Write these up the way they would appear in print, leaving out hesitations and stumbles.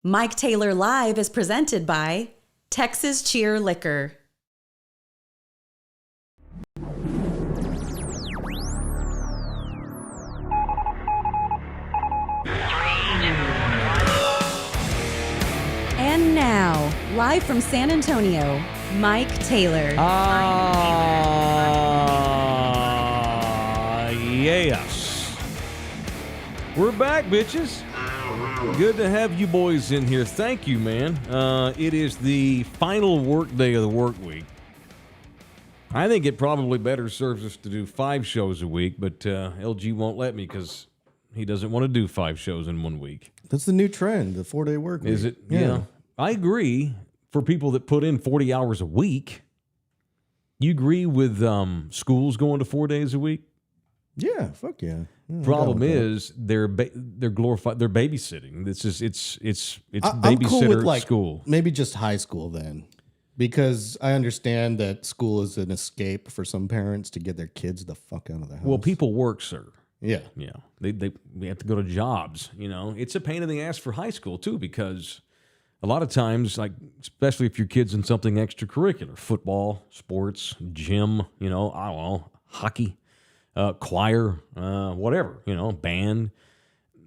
Mike Taylor Live is presented by Texas Cheer Liquor. And now, live from San Antonio, Mike Taylor. Yes. We're back, bitches. Good to have you boys in here. Thank you, man. It is the final work day of the work week. I think it probably better serves us to do 5 shows a week, but LG won't let me because he doesn't want to do 5 shows in 1 week. That's the new trend, the 4-day work week. Is it? Yeah. I agree for people that put in 40 hours a week. You agree with schools going to 4 days a week? Yeah, fuck yeah. Problem is they're glorified. They're babysitting. It's babysitter I'm cool with, like, school. Maybe just high school then, because I understand that school is an escape for some parents to get their kids the fuck out of the house. Well, people work, sir. Yeah. They have to go to jobs. You know, it's a pain in the ass for high school too, because a lot of times, like especially if your kid's in something extracurricular, football, sports, gym, I don't know, hockey. Choir, whatever, band.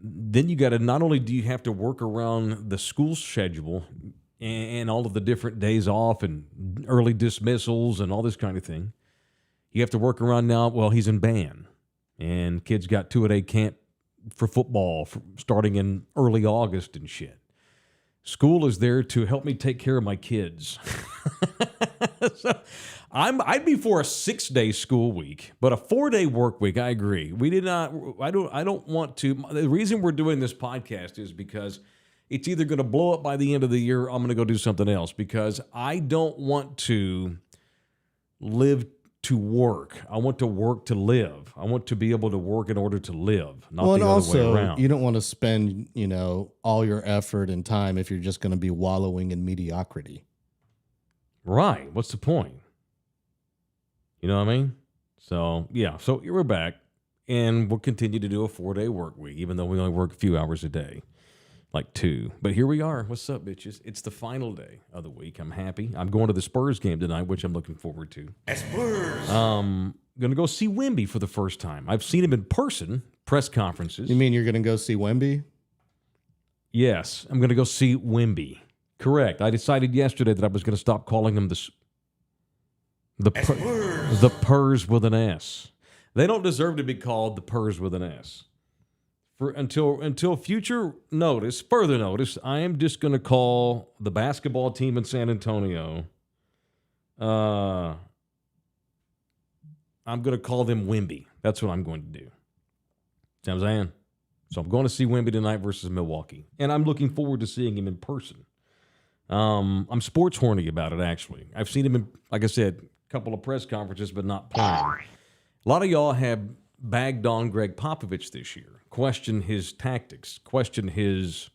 Then you got to, not only do you have to work around the school schedule and all of the different days off and early dismissals and all this kind of thing, you have to work around now, well, he's in band. And kids got 2-a-day camp for football starting in early August and shit. School is there to help me take care of my kids. So, I'd be for a 6-day school week, but a 4-day work week. I agree. I don't want to. The reason we're doing this podcast is because it's either going to blow up by the end of the year, or I'm going to go do something else, because I don't want to live to work. I want to work to live. I want to be able to work in order to live, not the other way around. You don't want to spend, all your effort and time if you're just going to be wallowing in mediocrity. Right. What's the point? You know what I mean? So, yeah. So we're back, and we'll continue to do a 4-day work week, even though we only work a few hours a day, like 2. But here we are. What's up, bitches? It's the final day of the week. I'm happy. I'm going to the Spurs game tonight, which I'm looking forward to. Spurs! Going to go see Wemby for the first time. I've seen him in person, press conferences. You mean you're going to go see Wemby? Yes, I'm going to go see Wemby. Correct. I decided yesterday that I was going to stop calling him the Purs with an S. They don't deserve to be called the Purs with an S. Until further notice, I am just going to call the basketball team in San Antonio. I'm going to call them Wemby. That's what I'm going to do. See what I'm saying? So I'm going to see Wemby tonight versus Milwaukee, and I'm looking forward to seeing him in person. I'm sports horny about it, actually. I've seen him in, like I said, a couple of press conferences, but not playing. A lot of y'all have bagged on Greg Popovich this year, questioned his tactics, questioned his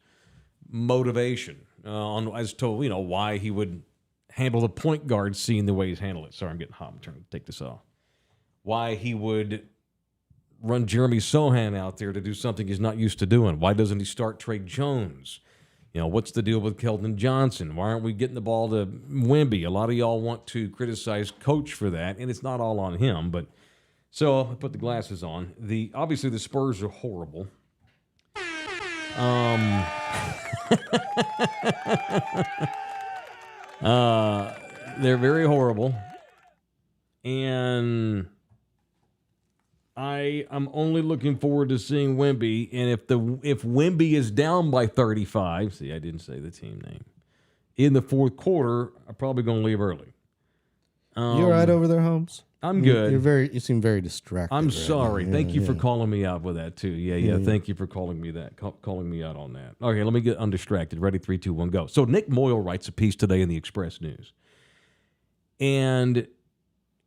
motivation as to why he would handle the point guard scene the way he's handled it. Sorry, I'm getting hot. I'm trying to take this off. Why he would run Jeremy Sohan out there to do something he's not used to doing. Why doesn't he start Trey Jones? What's the deal with Keldon Johnson? Why aren't we getting the ball to Wemby? A lot of y'all want to criticize Coach for that, and it's not all on him. But so I put the glasses on. Obviously the Spurs are horrible. They're very horrible, and I'm only looking forward to seeing Wemby, and if Wemby is down by 35, see, I didn't say the team name, in the fourth quarter, I'm probably going to leave early. You all right over there, Holmes? I'm good. You seem very distracted. I'm sorry. Thank you for calling me out with that too. Yeah. Thank you for calling me out on that. Okay, let me get undistracted. Ready? 3, 2, 1, go. So Nick Moyle writes a piece today in the Express News, and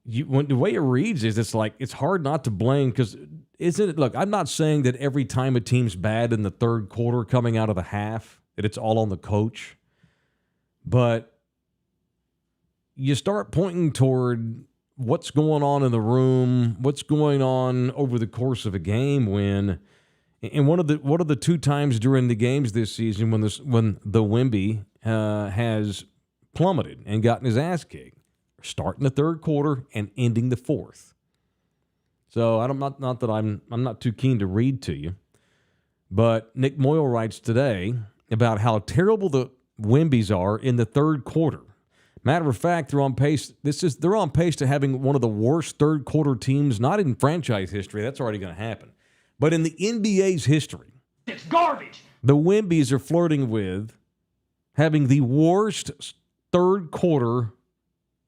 the way it reads is it's hard not to blame, because isn't it? Look, I'm not saying that every time a team's bad in the third quarter coming out of the half that it's all on the coach, but you start pointing toward what's going on in the room, what's going on over the course of a game when And one of the two times during the games this season when the Wemby has plummeted and gotten his ass kicked, starting the third quarter and ending the fourth. So I'm not too keen to read to you, but Nick Moyle writes today about how terrible the Wembys are in the third quarter. Matter of fact, they're on pace. They're on pace to having one of the worst third quarter teams, not in franchise history. That's already going to happen, but in the NBA's history. It's garbage. The Wembys are flirting with having the worst third quarter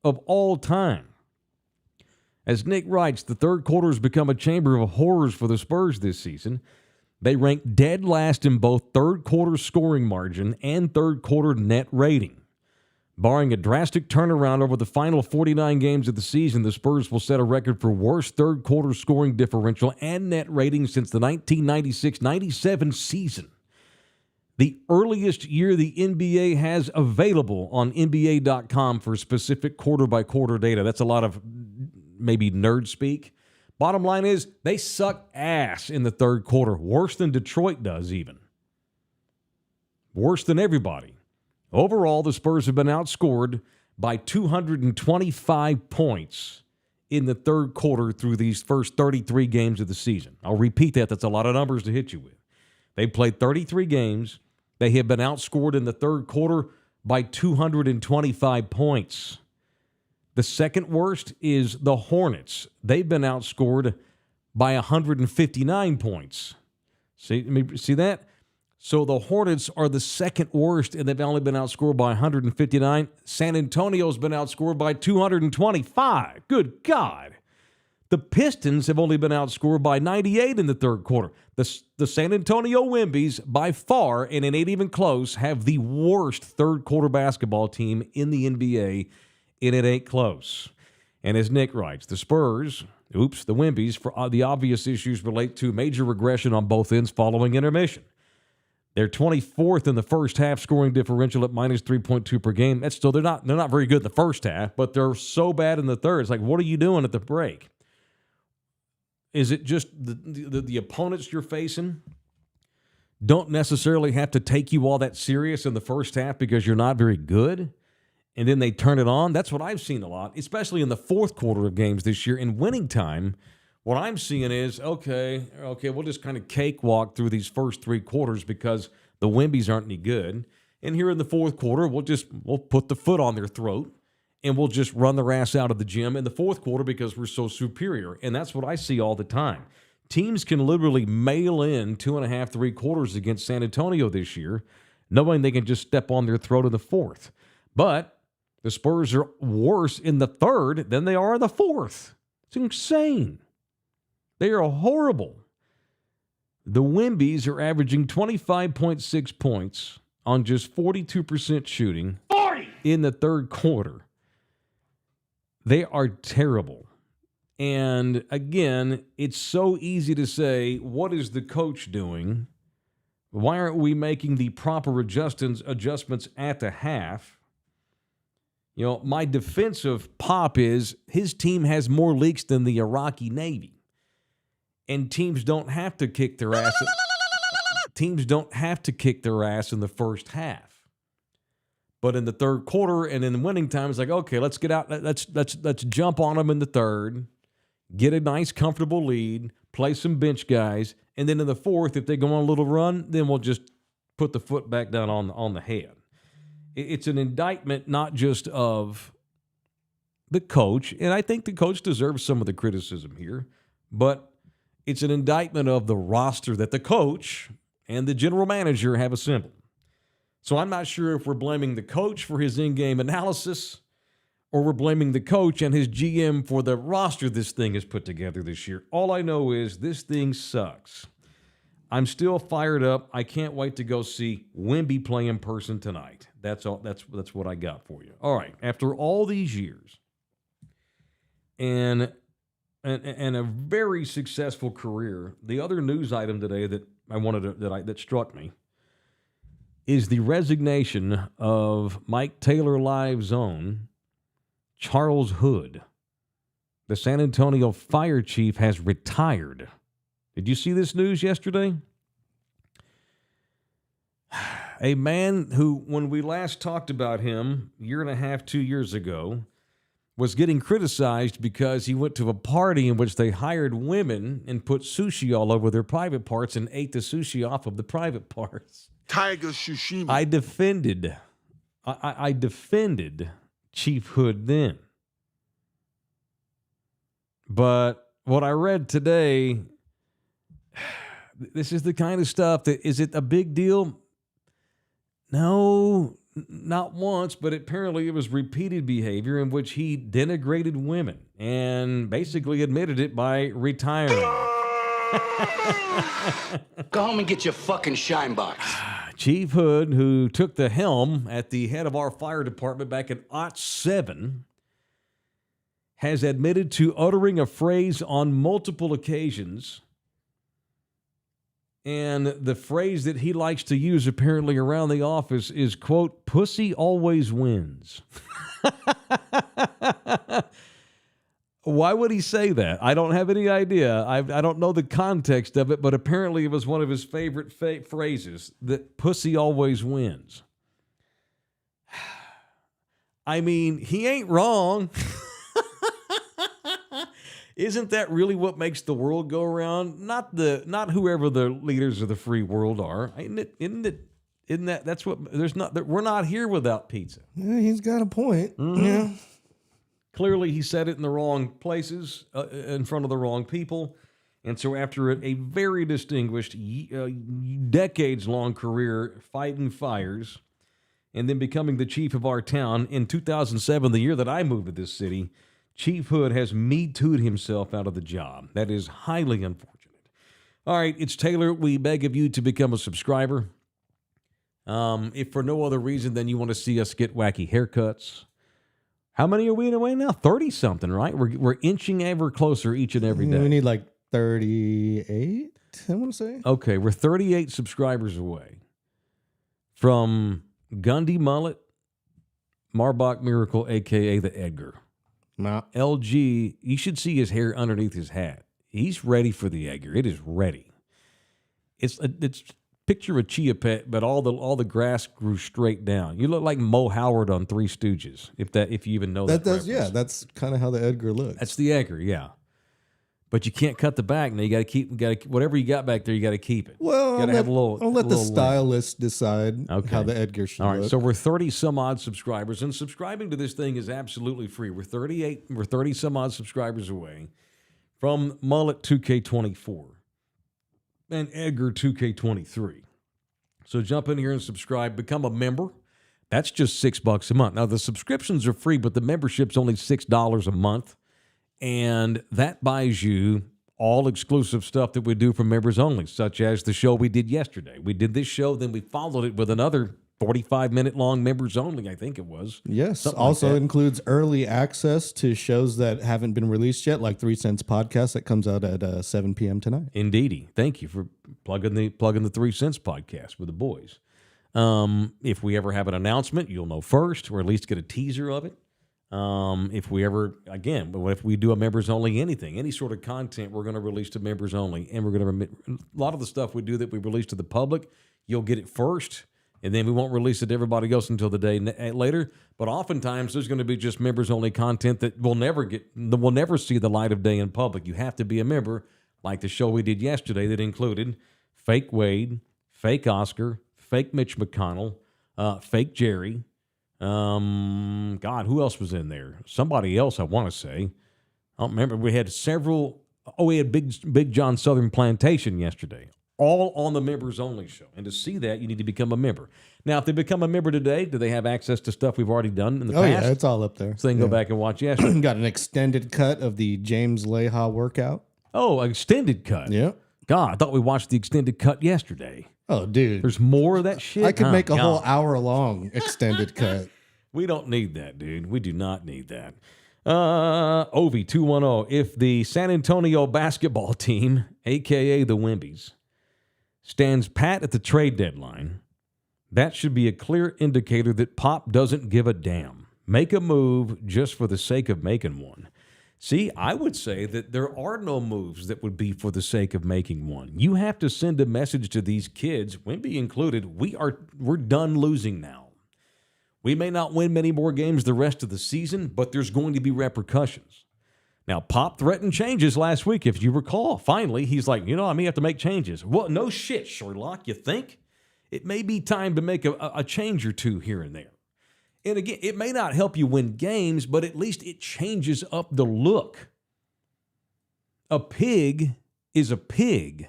of all time. As Nick writes, the third quarter has become a chamber of horrors for the Spurs this season. They rank dead last in both third quarter scoring margin and third quarter net rating. Barring a drastic turnaround over the final 49 games of the season, the Spurs will set a record for worst third quarter scoring differential and net rating since the 1996-97 season. The earliest year the NBA has available on NBA.com for specific quarter-by-quarter data. That's a lot of maybe nerd speak. Bottom line is, they suck ass in the third quarter, worse than Detroit does even. Worse than everybody. Overall, the Spurs have been outscored by 225 points in the third quarter through these first 33 games of the season. I'll repeat that. That's a lot of numbers to hit you with. They played 33 games. They have been outscored in the third quarter by 225 points. The second worst is the Hornets. They've been outscored by 159 points. See that? So the Hornets are the second worst, and they've only been outscored by 159. San Antonio's been outscored by 225. Good God. The Pistons have only been outscored by 98 in the third quarter. The San Antonio Wembys, by far, and it ain't even close, have the worst third quarter basketball team in the NBA, and it ain't close. And as Nick writes, the Spurs, the Wembys, for the obvious issues relate to major regression on both ends following intermission. They're 24th in the first half scoring differential at minus 3.2 per game. That's still they're not very good in the first half, but they're so bad in the third. It's like, what are you doing at the break? Is it just the opponents you're facing don't necessarily have to take you all that serious in the first half because you're not very good, and then they turn it on? That's what I've seen a lot, especially in the fourth quarter of games this year. In winning time, what I'm seeing is, okay, we'll just kind of cakewalk through these first three quarters because the Wembys aren't any good. And here in the fourth quarter, we'll put the foot on their throat and we'll just run their ass out of the gym in the fourth quarter because we're so superior. And that's what I see all the time. Teams can literally mail in 2.5, 3 quarters against San Antonio this year, knowing they can just step on their throat in the fourth. But the Spurs are worse in the third than they are in the fourth. It's insane. They are horrible. The Wembys are averaging 25.6 points on just 42% shooting 40 in the third quarter. They are terrible. And again, it's so easy to say, what is the coach doing? Why aren't we making the proper adjustments at the half? You know, my defensive pop is his team has more leaks than the Iraqi Navy. And teams don't have to kick their ass. Teams don't have to kick their ass in the first half. But in the third quarter and in winning time, it's like, okay, let's get out. Let's jump on them in the third, get a nice, comfortable lead, play some bench guys, and then in the fourth, if they go on a little run, then we'll just put the foot back down on the head. It's an indictment not just of the coach, and I think the coach deserves some of the criticism here, but it's an indictment of the roster that the coach and the general manager have assembled. So I'm not sure if we're blaming the coach for his in-game analysis or we're blaming the coach and his GM for the roster this thing has put together this year. All I know is this thing sucks. I'm still fired up. I can't wait to go see Wemby play in person tonight. That's all. That's what I got for you. All right. After all these years and a very successful career, the other news item today that struck me is the resignation of Mike Taylor Live's own Charles Hood. The San Antonio fire chief has retired. Did you see this news yesterday? A man who, when we last talked about him, a year and a half, 2 years ago, was getting criticized because he went to a party in which they hired women and put sushi all over their private parts and ate the sushi off of the private parts. Tiger Shushima. I defended Chief Hood then. But what I read today, this is the kind of stuff that, is it a big deal? No, not once, but apparently it was repeated behavior in which he denigrated women and basically admitted it by retiring. Go home and get your fucking shine box. Chief Hood, who took the helm at the head of our fire department back in '07, has admitted to uttering a phrase on multiple occasions. And the phrase that he likes to use apparently around the office is, quote, pussy always wins. Why would he say that? I don't have any idea. I don't know the context of it, but apparently it was one of his favorite phrases, that pussy always wins. I mean, he ain't wrong. Isn't that really what makes the world go around? Not whoever the leaders of the free world are. Isn't that that's what we're not here without pizza. Yeah, he's got a point. Mm-hmm. Yeah. Clearly, he said it in the wrong places, in front of the wrong people. And so after a very distinguished, decades-long career fighting fires and then becoming the chief of our town in 2007, the year that I moved to this city, Chief Hood has Me Too'd himself out of the job. That is highly unfortunate. All right, it's Taylor. We beg of you to become a subscriber. If for no other reason than you want to see us get wacky haircuts. How many are we in a way now? 30-something, right? We're inching ever closer each and every day. We need like 38, I want to say. Okay, we're 38 subscribers away from Gundy Mullet, Marbach Miracle, a.k.a. the Edgar. Nah. LG, you should see his hair underneath his hat. He's ready for the Edgar. It is ready. It's picture a chia pet, but all the grass grew straight down. You look like Mo Howard on Three Stooges, if you even know that. That's kind of how the Edgar looks. That's the Edgar, yeah. But you can't cut the back. Now you got to keep. Whatever you got back there, you got to keep it. Well, I'll let the stylist decide Okay. how the Edgar should All right, look. so we're 30 some odd subscribers, and subscribing to this thing is absolutely free. We're 30 some odd subscribers away from Mullet 2K24 and Edgar 2K23. So jump in here and subscribe, become a member. That's just $6 a month. Now the subscriptions are free, but the membership's only $6 a month. And that buys you all exclusive stuff that we do for members only, such as the show we did yesterday. We did this show, then we followed it with another 45-minute long members only, I think it was. Yes. Something Also like that. includes early access to shows that haven't been released yet, like 3 Cents Podcast that comes out at 7 p.m. tonight. Indeedy. Thank you for plugging the 3 Cents Podcast with the boys. If we ever have an announcement, you'll know first, or at least get a teaser of it. If we do a members only anything, any sort of content, we're going to release to members only, and we're going to a lot of the stuff we do that we release to the public, you'll get it first, and then we won't release it to everybody else until the day later. But oftentimes there's going to be just members only content that will never see the light of day in public. You have to be a member, like the show we did yesterday that included fake Wade, fake Oscar, fake Mitch McConnell, fake Jerry. God, who else was in there? Somebody else, I want to say. I don't remember. We had several. Oh, we had Big John Southern Plantation yesterday, all on the members only show. And to see that, you need to become a member. Now, if they become a member today, do they have access to stuff we've already done in the past? Yeah, it's all up there. So they can go back and watch yesterday. Got an extended cut of the James Leha workout. Oh, extended cut. Yeah. God, I thought we watched the extended cut yesterday. Oh, dude. There's more of that shit. I could make a whole God. hour-long extended cut. We don't need that, dude. We do not need that. Ovi 210. If the San Antonio basketball team, a.k.a. the Wimbies, stands pat at the trade deadline, that should be a clear indicator that Pop doesn't give a damn. Make a move just for the sake of making one. See, I would say that there are no moves that would be for the sake of making one. You have to send a message to these kids, Wemby included, we're done losing now. We may not win many more games the rest of the season, but there's going to be repercussions. Now, Pop threatened changes last week, if you recall. Finally, he's like, I may have to make changes. Well, no shit, Sherlock, you think? It may be time to make a change or two here and there. And again, it may not help you win games, but at least it changes up the look. A pig is a pig,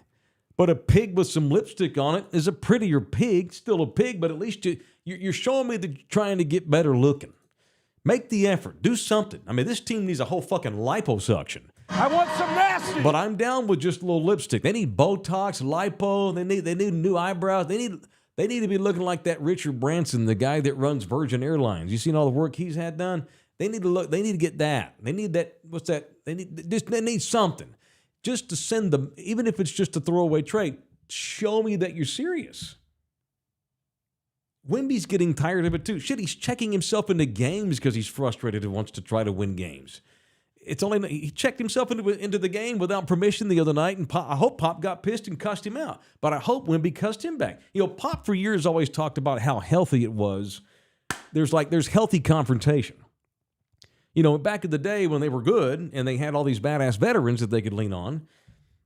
but a pig with some lipstick on it is a prettier pig, still a pig, but at least you're showing me that you're trying to get better looking. Make the effort. Do something. I mean, this team needs a whole fucking liposuction. I want some nasty. But I'm down with just a little lipstick. They need Botox, lipo. They need new eyebrows. They need to be looking like that Richard Branson, the guy that runs Virgin Airlines. You seen all the work he's had done? They need to get that. They need that. What's that? They need something. Just to send them, even if it's just a throwaway trade, show me that you're serious. Wemby's getting tired of it too. Shit, he's checking himself into games because he's frustrated and wants to try to win games. He checked himself into the game without permission the other night, and I hope Pop got pissed and cussed him out. But I hope Wemby cussed him back. Pop for years always talked about how healthy it was. There's healthy confrontation. Back in the day when they were good and they had all these badass veterans that they could lean on,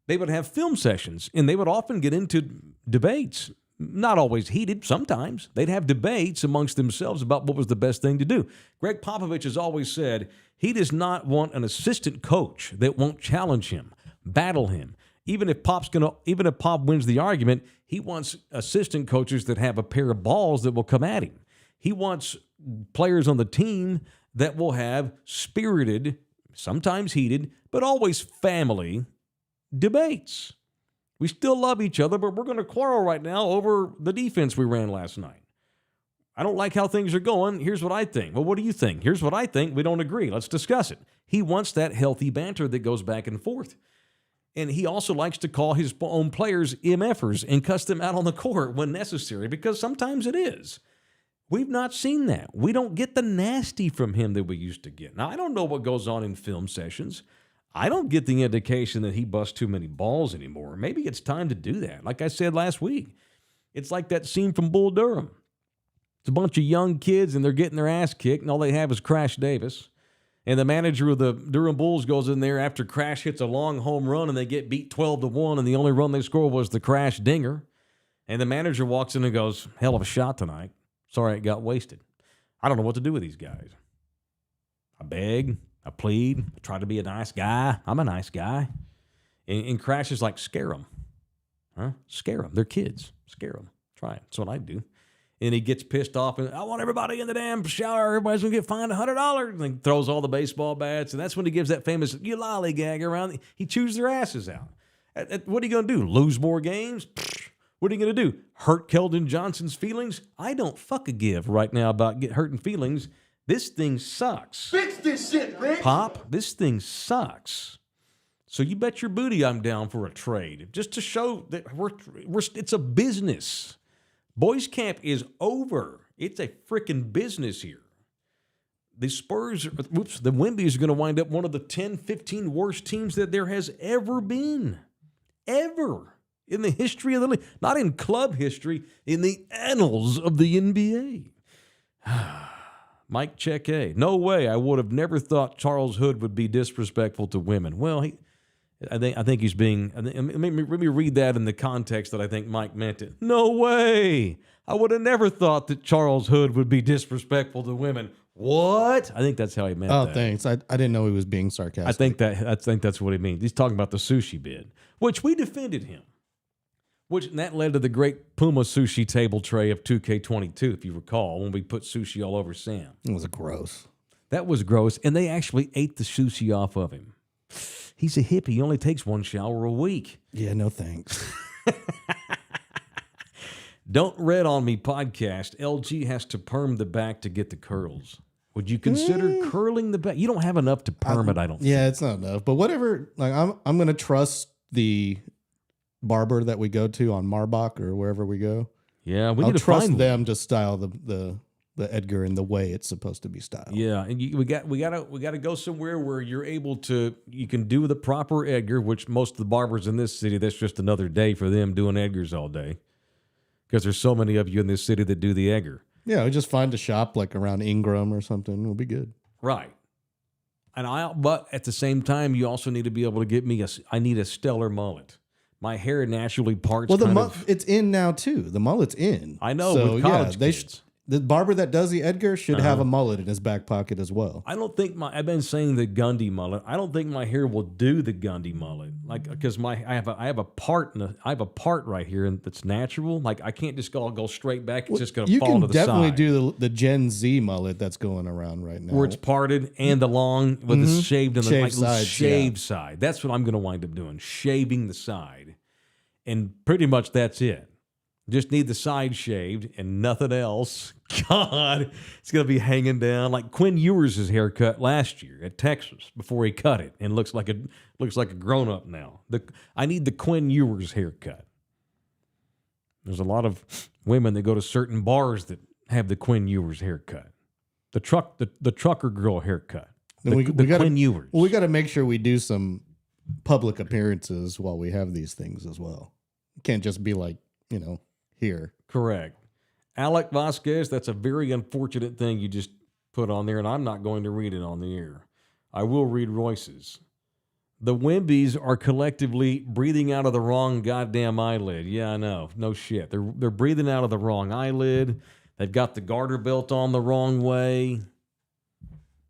they would have film sessions, and they would often get into debates. Not always heated, sometimes. They'd have debates amongst themselves about what was the best thing to do. Greg Popovich has always said he does not want an assistant coach that won't challenge him, battle him. Even if Pop wins the argument, he wants assistant coaches that have a pair of balls that will come at him. He wants players on the team that will have spirited, sometimes heated, but always family debates. We still love each other, but we're going to quarrel right now over the defense we ran last night. I don't like how things are going. Here's what I think. Well, what do you think? Here's what I think. We don't agree. Let's discuss it. He wants that healthy banter that goes back and forth. And he also likes to call his own players MFers and cuss them out on the court when necessary, because sometimes it is. We've not seen that. We don't get the nasty from him that we used to get. Now, I don't know what goes on in film sessions. I don't get the indication that he busts too many balls anymore. Maybe it's time to do that. Like I said last week, it's like that scene from Bull Durham. It's a bunch of young kids, and they're getting their ass kicked, and all they have is Crash Davis. And the manager of the Durham Bulls goes in there after Crash hits a long home run, and they get beat 12-1, and the only run they score was the Crash dinger. And the manager walks in and goes, hell of a shot tonight. Sorry it got wasted. I don't know what to do with these guys. I beg, I plead, I try to be a nice guy. I'm a nice guy. And Crash is like, scare them. Huh? Scare them. They're kids. Scare them. Try it. That's what I do. And he gets pissed off, and I want everybody in the damn shower. Everybody's going to get fined $100. And he throws all the baseball bats, and that's when he gives that famous, you lollygag around. He chews their asses out. What are you going to do? Lose more games? What are you going to do? Hurt Keldon Johnson's feelings? I don't fuck a give right now about hurting feelings. This thing sucks. Fix this shit, Rick. Pop, this thing sucks. So you bet your booty I'm down for a trade, just to show that it's a business. Boys camp is over. It's a freaking business here. The Spurs, the Wemby are going to wind up one of the 10, 15 worst teams that there has ever been. Ever. In the history of the league. Not in club history, in the annals of the NBA. Mike Cheque. No way. I would have never thought Charles Hood would be disrespectful to women. Well, I think he's being. Let me read that in the context that I think Mike meant it. No way. I would have never thought that Charles Hood would be disrespectful to women. What? I think that's how he meant that. Oh, thanks. I didn't know he was being sarcastic. I think that's what he means. He's talking about the sushi bid, which we defended him. And that led to the great Puma sushi table tray of 2K22, if you recall, when we put sushi all over Sam. It was gross. That was gross, and they actually ate the sushi off of him. He's a hippie. He only takes one shower a week. Yeah, no thanks. Don't Red on Me podcast. LG has to perm the back to get the curls. Would you consider curling the back? You don't have enough to perm it, I don't think. Yeah, it's not enough. But whatever, like I'm gonna trust the barber that we go to on Marbach or wherever we go. Yeah, we I'll need to trust find them to style the the Edgar in the way it's supposed to be styled. Yeah, and we gotta go somewhere where you can do the proper Edgar, which most of the barbers in this city, that's just another day for them doing Edgars all day, because there's so many of you in this city that do the Edgar. Yeah, we just find a shop like around Ingram or something. It'll be good. Right. But at the same time, you also need to be able to get me I need a stellar mullet. My hair naturally parts. Well, it's in now too. The mullet's in. I know. So with college kids. The barber that does the Edgar should have a mullet in his back pocket as well. I don't think I've been saying the Gundy mullet. I don't think my hair will do the Gundy mullet, like, because I have a part right here that's natural. Like, I can't just go straight back. It's just going to fall to the side. You can definitely do the Gen Z mullet that's going around right now, where it's parted and the long with the shaved and the shaved side. That's what I'm going to wind up doing, shaving the side, and pretty much that's it. Just need the side shaved and nothing else. God, it's going to be hanging down like Quinn Ewers' haircut last year at Texas before he cut it, and looks like a grown up now. I need the Quinn Ewers haircut. There's a lot of women that go to certain bars that have the Quinn Ewers haircut. The trucker girl haircut. Quinn Ewers. Well, we got to make sure we do some public appearances while we have these things as well. It can't just be like, here. Correct. Alec Vasquez, that's a very unfortunate thing you just put on there, and I'm not going to read it on the air. I will read Royce's. The Wimbies are collectively breathing out of the wrong goddamn eyelid. Yeah, I know. No shit. They're breathing out of the wrong eyelid. They've got the garter belt on the wrong way.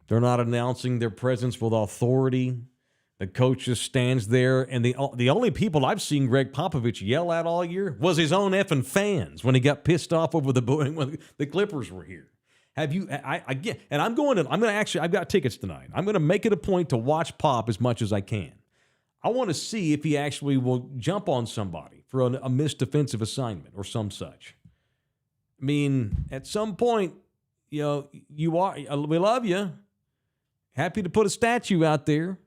They're not announcing their presence with authority. The coach just stands there, and the only people I've seen Greg Popovich yell at all year was his own effing fans when he got pissed off over the booing when the Clippers were here. Have you? And I've got tickets tonight. I'm going to make it a point to watch Pop as much as I can. I want to see if he actually will jump on somebody for a missed defensive assignment or some such. I mean, at some point, we love you. Happy to put a statue out there.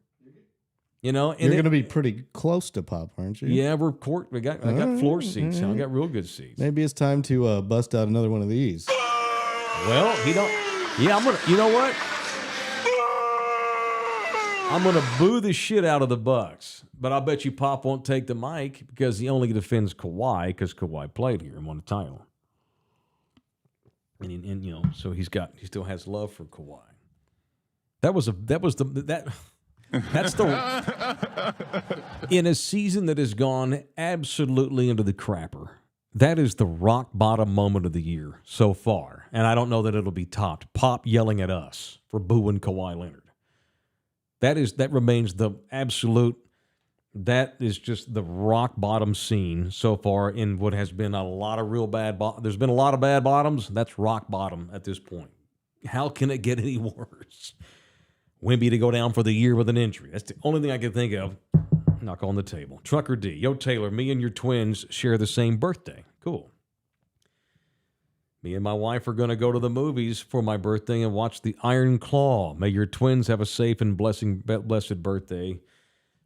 And you're going to be pretty close to Pop, aren't you? Yeah, I got floor seats. I got real good seats. Maybe it's time to bust out another one of these. Well, he don't. Yeah, I'm gonna. You know what? I'm gonna boo the shit out of the Bucks, but I bet you Pop won't take the mic because he only defends Kawhi because Kawhi played here and won a title. And so he still has love for Kawhi. That's in a season that has gone absolutely into the crapper. That is the rock bottom moment of the year so far. And I don't know that it'll be topped. Pop yelling at us for booing Kawhi Leonard. That remains the absolute, that is just the rock bottom scene so far in what has been a lot of real bad, there's been a lot of bad bottoms. That's rock bottom at this point. How can it get any worse? Wimby to go down for the year with an injury. That's the only thing I can think of. Knock on the table. Trucker D. Yo, Taylor, me and your twins share the same birthday. Cool. Me and my wife are going to go to the movies for my birthday and watch The Iron Claw. May your twins have a safe and blessed birthday.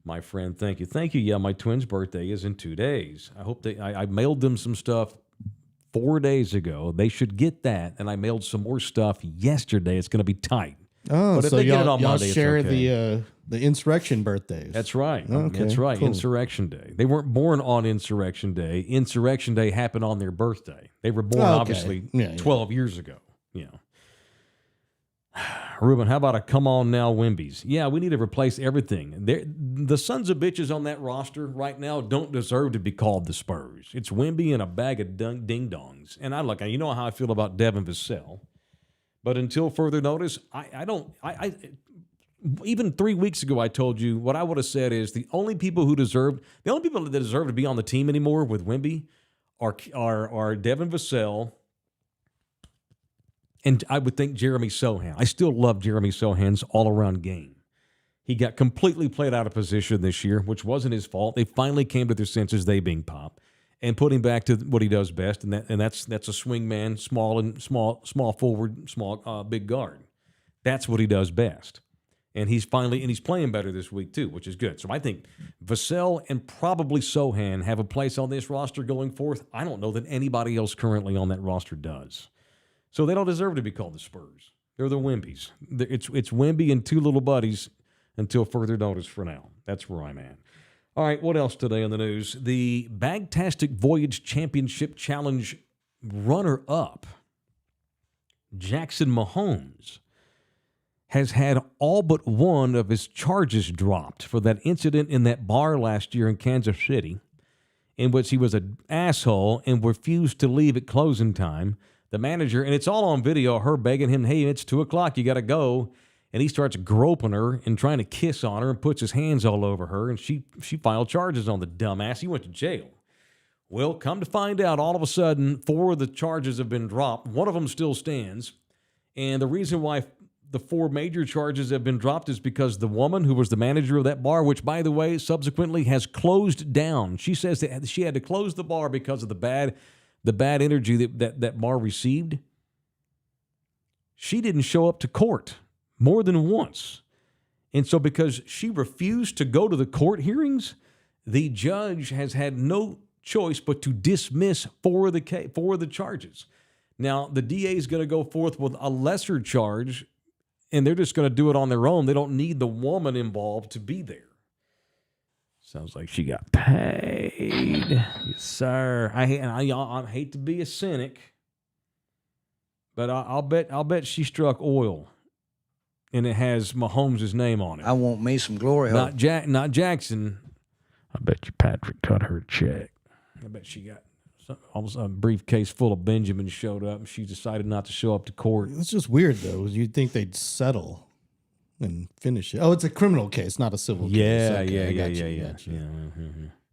My friend, thank you. Thank you. Yeah, my twins' birthday is in 2 days. I hope I mailed them some stuff 4 days ago. They should get that. And I mailed some more stuff yesterday. It's going to be tight. Oh, but if so they get it y'all on Monday, share it's okay. the insurrection birthdays. That's right. Okay, That's right. cool. Insurrection Day. They weren't born on Insurrection Day. Insurrection Day happened on their birthday. They were born, obviously, 12 years ago. Ruben, how about a come on now Wimbies? Yeah, we need to replace everything. The sons of bitches on that roster right now don't deserve to be called the Spurs. It's Wimby and a bag of ding-dongs. And you know how I feel about Devin Vassell. But until further notice, even 3 weeks ago, I told you what I would have said is the only people that deserve to be on the team anymore with Wimby are Devin Vassell, and I would think Jeremy Sohan. I still love Jeremy Sohan's all-around game. He got completely played out of position this year, which wasn't his fault. They finally came to their senses, they being Pop, and put him back to what he does best, and that's a swing man, small forward, big guard. That's what he does best. And he's playing better this week too, which is good. So I think Vassell and probably Sohan have a place on this roster going forth. I don't know that anybody else currently on that roster does. So they don't deserve to be called the Spurs. They're the Wimbies. It's Wimby and two little buddies until further notice for now. That's where I'm at. All right, what else today in the news? The Bagtastic Voyage Championship Challenge runner-up, Jackson Mahomes, has had all but one of his charges dropped for that incident in that bar last year in Kansas City, in which he was an asshole and refused to leave at closing time. The manager, and it's all on video, her begging him, hey, it's 2 o'clock, you got to go. And he starts groping her and trying to kiss on her and puts his hands all over her. And she filed charges on the dumbass. He went to jail. Well, come to find out, all of a sudden, 4 of the charges have been dropped. One of them still stands. And the reason why the 4 major charges have been dropped is because the woman who was the manager of that bar, which, by the way, subsequently has closed down. She says that she had to close the bar because of the bad energy that bar received. She didn't show up to court more than once. And so because she refused to go to the court hearings, the judge has had no choice but to dismiss 4 of the charges. Now, the DA is going to go forth with a lesser charge, and they're just going to do it on their own. They don't need the woman involved to be there. Sounds like she got paid. Yes, sir. I hate to be a cynic, but I'll bet she struck oil, and it has Mahomes' name on it. I want me some glory hole. Not Jackson. I bet you Patrick cut her a check. I bet she got almost a briefcase full of Benjamins showed up, and she decided not to show up to court. It's just weird, though. You'd think they'd settle and finish it. Oh, it's a criminal case, not a civil case. Yeah.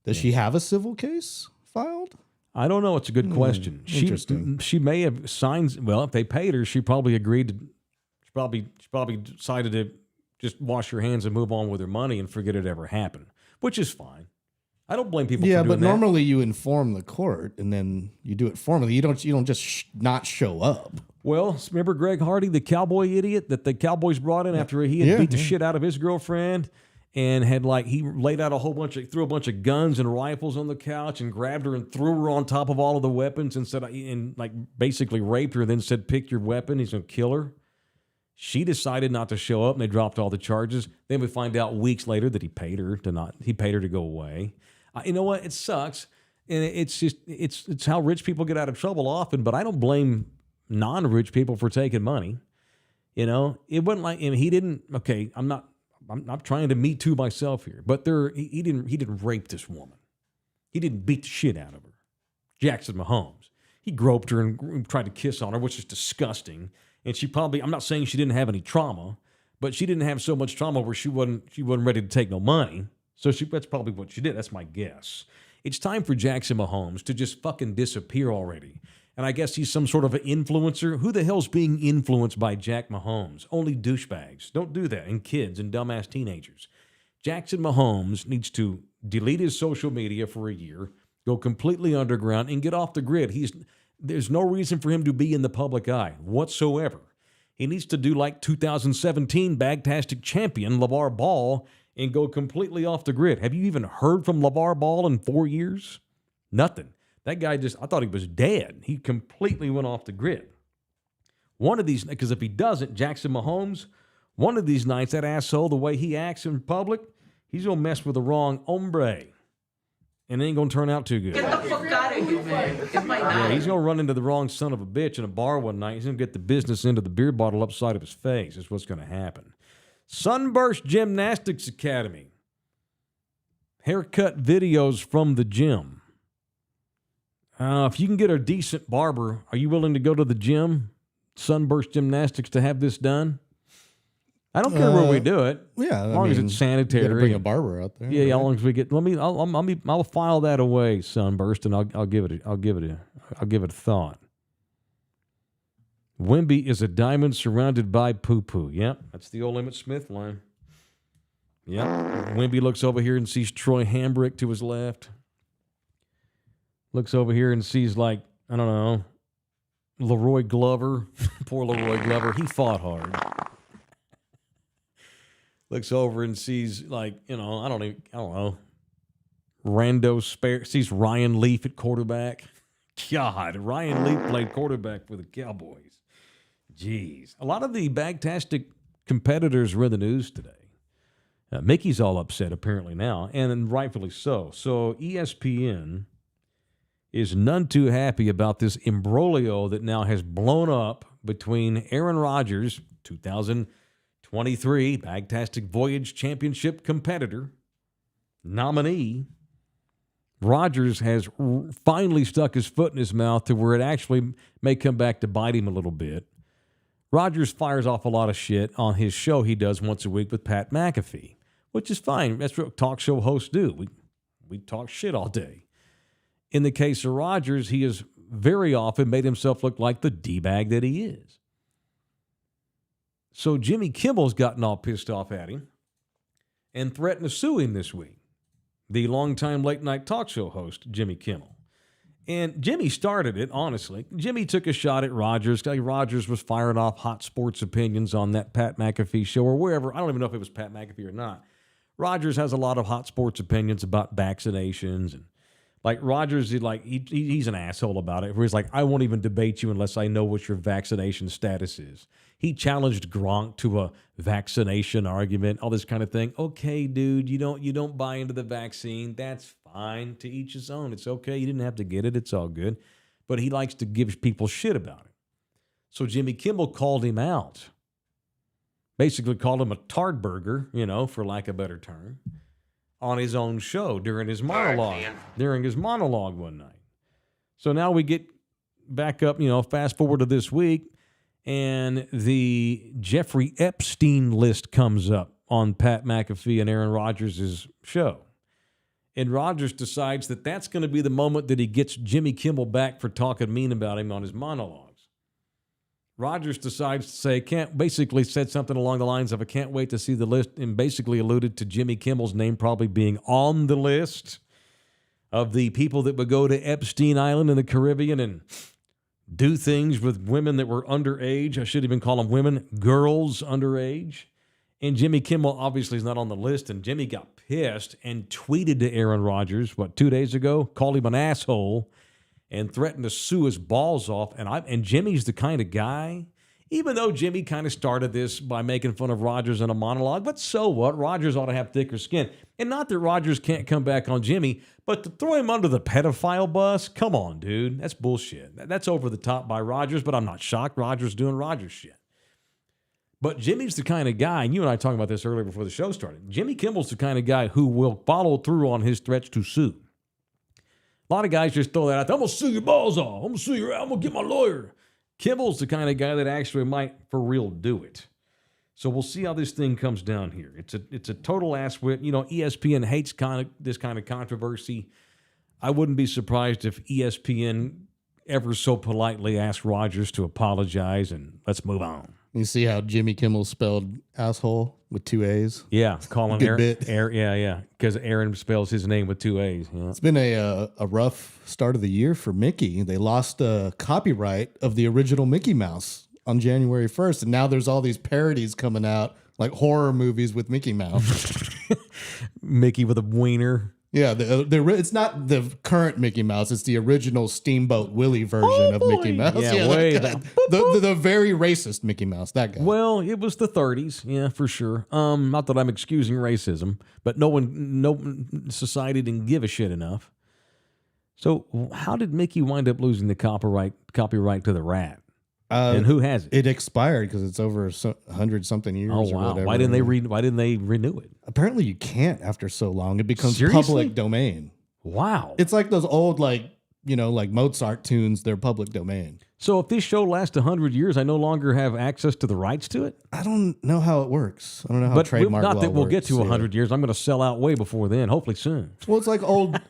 Does she have a civil case filed? I don't know. It's a good question. Interesting. She may have signed. Well, if they paid her, she probably agreed to. She probably decided to just wash her hands and move on with her money and forget it ever happened, which is fine. I don't blame people for doing that. Yeah, but normally you inform the court and then you do it formally. You don't just not show up. Well, remember Greg Hardy, the cowboy idiot that the Cowboys brought in after he had beat the shit out of his girlfriend and had he laid out threw a bunch of guns and rifles on the couch and grabbed her and threw her on top of all of the weapons and said, basically raped her, then said, pick your weapon. He's going to kill her. She decided not to show up, and they dropped all the charges. Then we find out weeks later that he paid her to go away. You know what? It sucks, and it's how rich people get out of trouble often. But I don't blame non-rich people for taking money. You know, it wasn't like he didn't. Okay, I'm not trying to Me Too myself here, but he didn't rape this woman. He didn't beat the shit out of her. Jackson Mahomes. He groped her and tried to kiss on her, which is disgusting. And she probably, I'm not saying she didn't have any trauma, but she didn't have so much trauma where she wasn't ready to take no money. So that's probably what she did. That's my guess. It's time for Jackson Mahomes to just fucking disappear already. And I guess he's some sort of an influencer. Who the hell's being influenced by Jack Mahomes? Only douchebags. Don't do that. And kids and dumbass teenagers. Jackson Mahomes needs to delete his social media for a year, go completely underground, and get off the grid. There's no reason for him to be in the public eye whatsoever. He needs to do like 2017 Bagtastic champion LeVar Ball and go completely off the grid. Have you even heard from LeVar Ball in 4 years? Nothing. That guy I thought he was dead. He completely went off the grid. One of these, because if he doesn't, Jackson Mahomes, one of these nights, that asshole, the way he acts in public, he's going to mess with the wrong hombre. And it ain't going to turn out too good. Get the fuck out of here, man. It's my night. Yeah, he's going to run into the wrong son of a bitch in a bar one night. He's going to get the business into the beer bottle upside of his face. That's what's going to happen. Sunburst Gymnastics Academy. Haircut videos from the gym. If you can get a decent barber, are you willing to go to the gym, Sunburst Gymnastics, to have this done? I don't care where we do it. Yeah, as long as it's sanitary. You gotta bring a barber out there. Yeah, right? As long as we get. I'll file that away, Sunburst, and I'll give it a thought. Wimby is a diamond surrounded by poo-poo. Yep, that's the old Emmett Smith line. Yep. Wimby looks over here and sees Troy Hambrick to his left. Looks over here and sees, I don't know, Leroy Glover. Poor Leroy Glover. He fought hard. Looks over and sees, I don't know, sees Ryan Leaf at quarterback. God, Ryan Leaf played quarterback for the Cowboys. Jeez. A lot of the bagtastic competitors were in the news today. Mickey's all upset apparently now, and rightfully so. So ESPN is none too happy about this imbroglio that now has blown up between Aaron Rodgers, 2023 Bagtastic Voyage Championship competitor, nominee. Rodgers has finally stuck his foot in his mouth to where it actually may come back to bite him a little bit. Rodgers fires off a lot of shit on his show he does once a week with Pat McAfee, which is fine. That's what talk show hosts do. We talk shit all day. In the case of Rodgers, he has very often made himself look like the D-bag that he is. So Jimmy Kimmel's gotten all pissed off at him and threatened to sue him this week. The longtime late-night talk show host, Jimmy Kimmel. And Jimmy started it, honestly. Jimmy took a shot at Rodgers. Rodgers was firing off hot sports opinions on that Pat McAfee show or wherever. I don't even know if it was Pat McAfee or not. Rodgers has a lot of hot sports opinions about vaccinations. And like Rodgers, he's an asshole about it. Where he's like, I won't even debate you unless I know what your vaccination status is. He challenged Gronk to a vaccination argument, all this kind of thing. Okay, dude, you don't buy into the vaccine. That's fine. To each his own. It's okay. You didn't have to get it. It's all good. But he likes to give people shit about it. So Jimmy Kimmel called him out. Basically called him a tardburger, for lack of a better term, on his own show during his monologue. During his monologue one night. So now we get back up, fast forward to this week. And the Jeffrey Epstein list comes up on Pat McAfee and Aaron Rodgers' show. And Rodgers decides that that's going to be the moment that he gets Jimmy Kimmel back for talking mean about him on his monologues. Rodgers decides to say, basically said something along the lines of, I can't wait to see the list, and basically alluded to Jimmy Kimmel's name probably being on the list of the people that would go to Epstein Island in the Caribbean and do things with women that were underage. I should even call them women, girls underage. And Jimmy Kimmel obviously is not on the list. And Jimmy got pissed and tweeted to Aaron Rodgers, 2 days ago, called him an asshole and threatened to sue his balls off. And Jimmy's the kind of guy, even though Jimmy kind of started this by making fun of Rodgers in a monologue, but so what? Rodgers ought to have thicker skin. And not that Rodgers can't come back on Jimmy, but to throw him under the pedophile bus, come on, dude. That's bullshit. That's over the top by Rodgers, but I'm not shocked. Rodgers doing Rodgers shit. But Jimmy's the kind of guy, and you and I talked about this earlier before the show started, Jimmy Kimmel's the kind of guy who will follow through on his threats to sue. A lot of guys just throw that out there. I'm going to sue your balls off. I'm going to sue your ass. I'm going to get my lawyer. Kimmel's the kind of guy that actually might for real do it. So we'll see how this thing comes down here. It's a total ass whip. ESPN hates this kind of controversy. I wouldn't be surprised if ESPN ever so politely asked Rodgers to apologize and let's move on. You see how Jimmy Kimmel spelled asshole with 2 A's? Yeah, calling Good Aaron. bit. Yeah. Because Aaron spells his name with 2 A's. Yeah. It's been a rough start of the year for Mickey. They lost copyright of the original Mickey Mouse on January 1st, and now there's all these parodies coming out, like horror movies with Mickey Mouse. Mickey with a wiener. Yeah, it's not the current Mickey Mouse. It's the original Steamboat Willie version of Mickey Mouse. Yeah, way the very racist Mickey Mouse, that guy. Well, it was the 30s, yeah, for sure. Not that I'm excusing racism, but no society didn't give a shit enough. So how did Mickey wind up losing the copyright to the rat? And who has it? It expired because it's over 100-something years. Oh or wow! whatever. Why didn't they renew it? Apparently, you can't after so long. It becomes Seriously? public domain. Wow! It's like those old, like Mozart tunes. They're public domain. So if this show lasts 100 years, I no longer have access to the rights to it. I don't know how it works. I don't know how trademark not law that we'll works, get to 100 years. I'm going to sell out way before then. Hopefully soon. Well, it's like old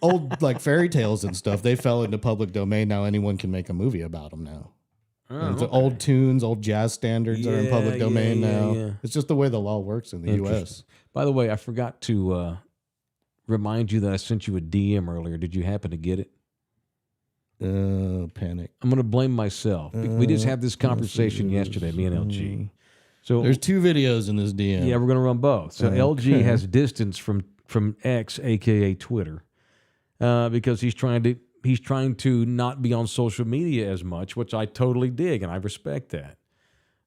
like fairy tales and stuff. They fell into public domain. Now anyone can make a movie about them now. And it's old tunes, old jazz standards are in public domain now. Yeah. It's just the way the law works in the U.S. By the way, I forgot to remind you that I sent you a DM earlier. Did you happen to get it? Panic. I'm going to blame myself. We just had this conversation yesterday, me and LG. So there's 2 videos in this DM. Yeah, we're going to run both. So LG has distance from X, a.k.a. Twitter, because he's trying to not be on social media as much, which I totally dig, and I respect that.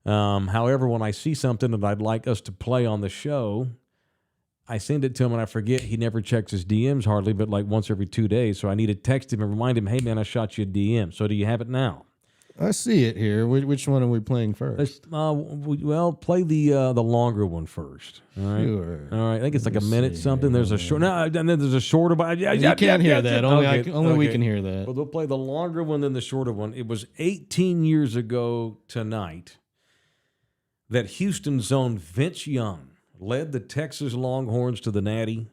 However, when I see something that I'd like us to play on the show, I send it to him and I forget. He never checks his DMs hardly, but like once every 2 days. So I need to text him and remind him, hey, man, I shot you a DM. So do you have it now? I see it here. Which one are we playing first? Well, play the longer one first. All right. Sure. All right. I think it's like a minute something. There's a short. No, and then there's a shorter. But You can't hear that. Only we can hear that. Well, they'll play the longer one than the shorter one. It was 18 years ago tonight that Houston's own Vince Young led the Texas Longhorns to the Natty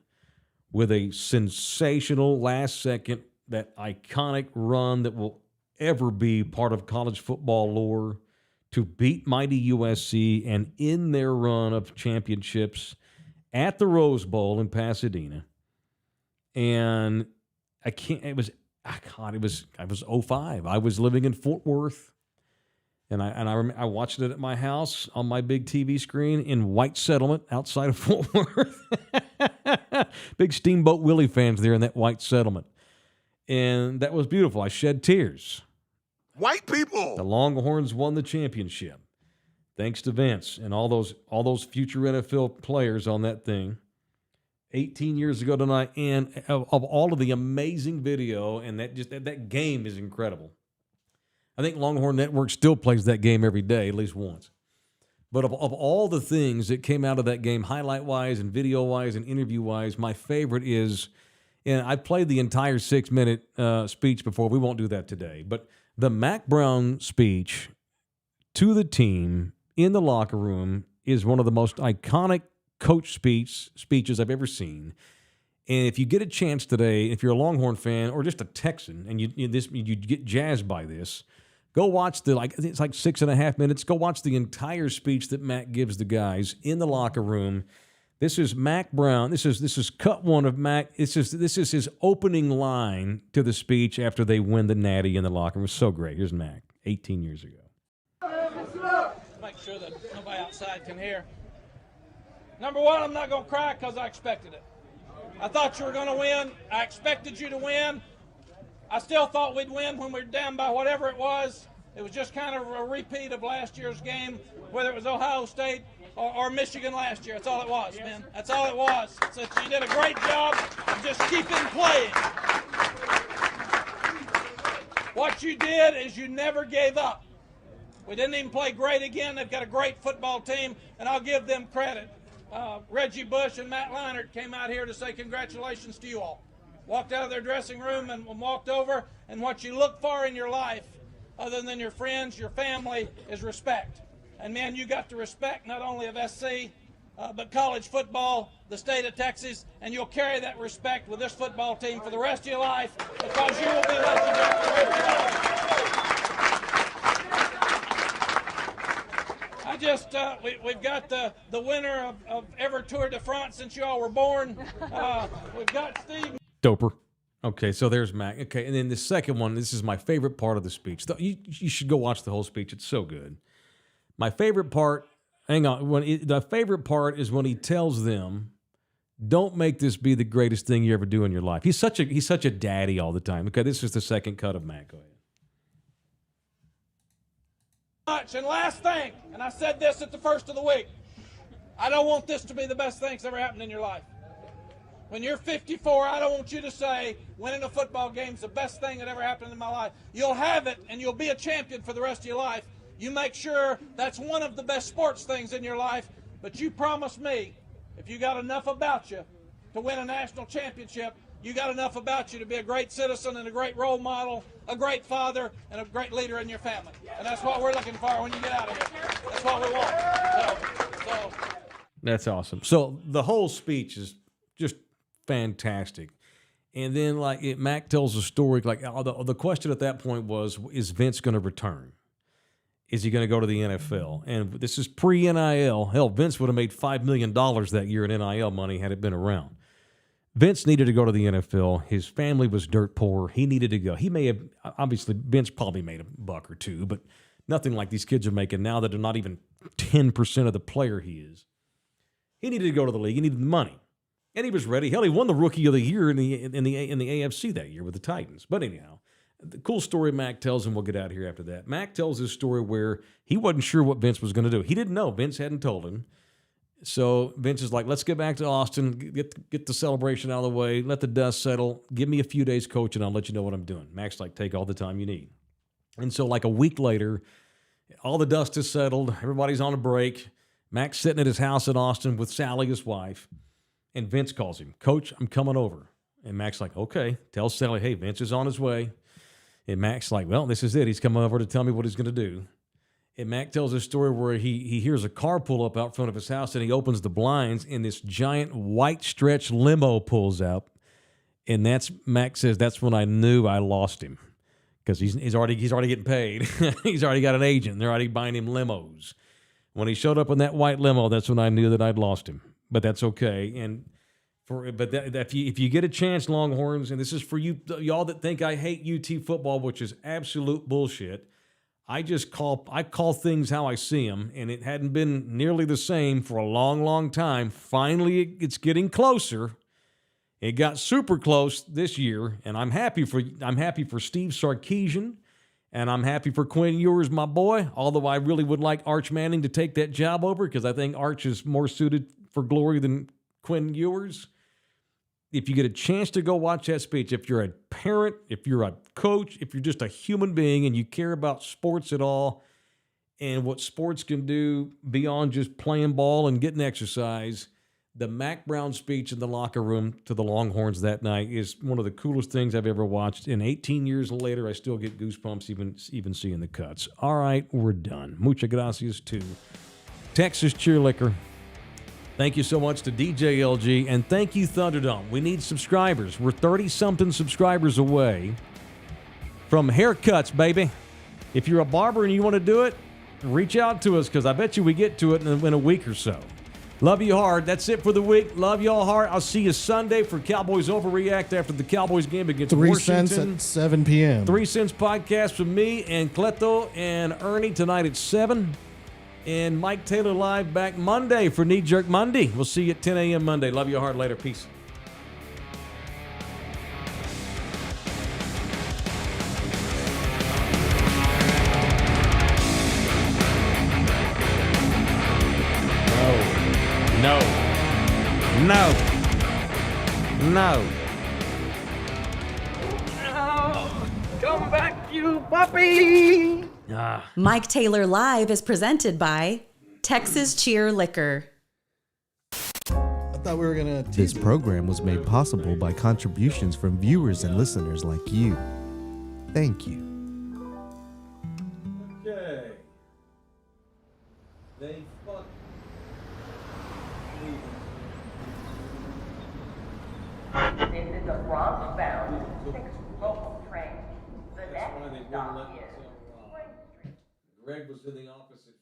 with a sensational last-second, that iconic run that will ever be part of college football lore, to beat mighty USC and end their run of championships at the Rose Bowl in Pasadena. And I was 05. I was living in Fort Worth, and I watched it at my house on my big TV screen in White Settlement outside of Fort Worth. Big Steamboat Willie fans there in that White Settlement. And that was beautiful. I shed tears. White people. The Longhorns won the championship, thanks to Vince and all those future NFL players on that thing. 18 years ago tonight, and of all of the amazing video, and that game is incredible. I think Longhorn Network still plays that game every day, at least once. But of all the things that came out of that game, highlight-wise and video-wise and interview-wise, my favorite is, and I played the entire 6-minute speech before. We won't do that today. But the Mack Brown speech to the team in the locker room is one of the most iconic coach speeches I've ever seen. And if you get a chance today, if you're a Longhorn fan or just a Texan, and you get jazzed by this, go watch it's like 6.5 minutes. Go watch the entire speech that Mack gives the guys in the locker room. This is Mack Brown. This is cut one of Mack. This is his opening line to the speech after they win the Natty in the locker room. It was so great. Here's Mack, 18 years ago. Make sure that nobody outside can hear. Number one, I'm not going to cry because I expected it. I thought you were going to win. I expected you to win. I still thought we'd win when we were down by whatever it was. It was just kind of a repeat of last year's game, whether it was Ohio State or Michigan last year. That's all it was, man. That's all it was. So you did a great job of just keeping playing. What you did is you never gave up. We didn't even play great again. They've got a great football team, and I'll give them credit. Reggie Bush and Matt Leinart came out here to say congratulations to you all. Walked out of their dressing room and walked over, and what you look for in your life, other than your friends, your family, is respect. And, man, you got the respect not only of SC, but college football, the state of Texas, and you'll carry that respect with this football team for the rest of your life, because you will be legendary for the rest of your life. We've got the winner of every Tour de France since you all were born. We've got Steve. Doper. Okay, so there's Mac. Okay, and then the second one, this is my favorite part of the speech. You should go watch the whole speech. It's so good. My favorite part, the favorite part is when he tells them, don't make this be the greatest thing you ever do in your life. He's such a daddy all the time. Okay, this is the second cut of Mac. Go ahead. And last thing, and I said this at the first of the week, I don't want this to be the best thing that's ever happened in your life. When you're 54, I don't want you to say winning a football game is the best thing that ever happened in my life. You'll have it, and you'll be a champion for the rest of your life. You make sure that's one of the best sports things in your life, but you promise me, if you got enough about you to win a national championship, you got enough about you to be a great citizen and a great role model, a great father, and a great leader in your family. And that's what we're looking for when you get out of here. That's what we want. So. That's awesome. So the whole speech is just fantastic. And then Mac tells a story, the question at that point was, is Vince going to return? Is he going to go to the NFL? And this is pre-NIL. Hell, Vince would have made $5 million that year in NIL money had it been around. Vince needed to go to the NFL. His family was dirt poor. He needed to go. He may have, obviously, Vince probably made a buck or two, but nothing like these kids are making now that they're not even 10% of the player he is. He needed to go to the league. He needed the money. And he was ready. Hell, he won the Rookie of the Year in the AFC that year with the Titans. But anyhow, The cool story Mac tells, and we'll get out of here after that. Mac tells this story where he wasn't sure what Vince was going to do. He didn't know. Vince hadn't told him. So Vince is like, let's get back to Austin, get the celebration out of the way, let the dust settle, give me a few days, coach, and I'll let you know what I'm doing. Mac's like, take all the time you need. And so like a week later, all the dust is settled. Everybody's on a break. Mac's sitting at his house in Austin with Sally, his wife, and Vince calls him, Coach, I'm coming over. And Mac's like, okay. Tells Sally, hey, Vince is on his way. And Mac's like, well, this is it. He's coming over to tell me what he's going to do. And Mac tells a story where he hears a car pull up out front of his house, and he opens the blinds, and this giant white stretch limo pulls up. And Mac says, that's when I knew I lost him, because he's already getting paid. He's already got an agent. They're already buying him limos. When he showed up in that white limo, that's when I knew that I'd lost him. But that's okay. And if you get a chance, Longhorns, and this is for y'all that think I hate UT football, which is absolute bullshit. I call things how I see them, and it hadn't been nearly the same for a long, long time. Finally, it's getting closer. It got super close this year, and I'm happy for Steve Sarkisian, and I'm happy for Quinn Ewers, my boy. Although I really would like Arch Manning to take that job over, because I think Arch is more suited for glory than Quinn Ewers. If you get a chance to go watch that speech, if you're a parent, if you're a coach, if you're just a human being and you care about sports at all and what sports can do beyond just playing ball and getting exercise, the Mac Brown speech in the locker room to the Longhorns that night is one of the coolest things I've ever watched. And 18 years later, I still get goosebumps even seeing the cuts. All right, we're done. Muchas gracias to Texas Cheer Liquor. Thank you so much to DJ LG, and thank you, Thunderdome. We need subscribers. We're 30-something subscribers away from haircuts, baby. If you're a barber and you want to do it, reach out to us, because I bet you we get to it in a week or so. Love you hard. That's it for the week. Love y'all hard. I'll see you Sunday for Cowboys Overreact after the Cowboys game against 3 Washington. 3 cents at 7 p.m. 3 Cents podcast from me and Cleto and Ernie tonight at 7. And Mike Taylor live back Monday for Knee Jerk Monday. We'll see you at 10 a.m. Monday. Love you hard. Later. Peace. No. Come back, you puppy! Mike Taylor Live is presented by Texas Cheer Liquor. I thought we were gonna. This program was made possible by contributions from viewers and listeners like you. Thank you. Okay. They fuck. This is a Bronx-bound 6 local train. The next stop is Greg was in the office at